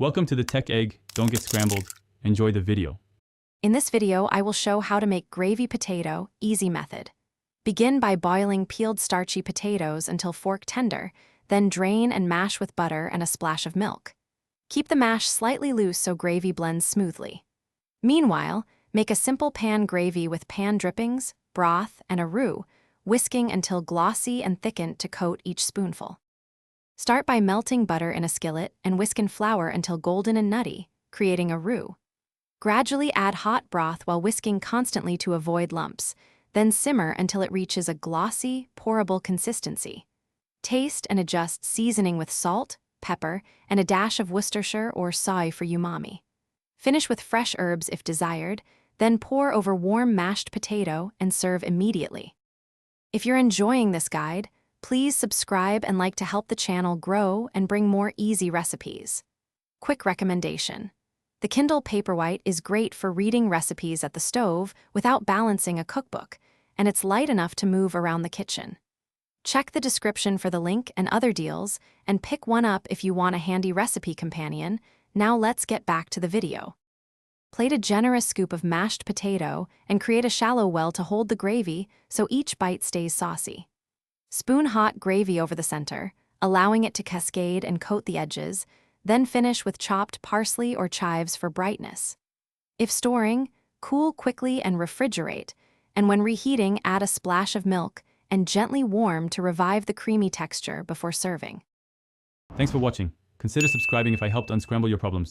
Welcome to the Tech Egg. Don't get scrambled. Enjoy the video. In this video, I will show how to make gravy potato, easy method. Begin by boiling peeled starchy potatoes until fork tender, then drain and mash with butter and a splash of milk. Keep the mash slightly loose so gravy blends smoothly. Meanwhile, make a simple pan gravy with pan drippings, broth, and a roux, whisking until glossy and thickened to coat each spoonful. Start by melting butter in a skillet and whisk in flour until golden and nutty, creating a roux. Gradually add hot broth while whisking constantly to avoid lumps, then simmer until it reaches a glossy, pourable consistency. Taste and adjust seasoning with salt, pepper, and a dash of Worcestershire or soy for umami. Finish with fresh herbs if desired, then pour over warm mashed potato and serve immediately. If you're enjoying this guide, please subscribe and like to help the channel grow and bring more easy recipes. Quick recommendation. The Kindle Paperwhite is great for reading recipes at the stove without balancing a cookbook, and it's light enough to move around the kitchen. Check the description for the link and other deals, and pick one up if you want a handy recipe companion. Now let's get back to the video. Plate a generous scoop of mashed potato and create a shallow well to hold the gravy so each bite stays saucy. Spoon hot gravy over the center, allowing it to cascade and coat the edges, then finish with chopped parsley or chives for brightness. If storing, cool quickly and refrigerate, and when reheating, add a splash of milk and gently warm to revive the creamy texture before serving. Thanks for watching. Consider subscribing if I helped unscramble your problems.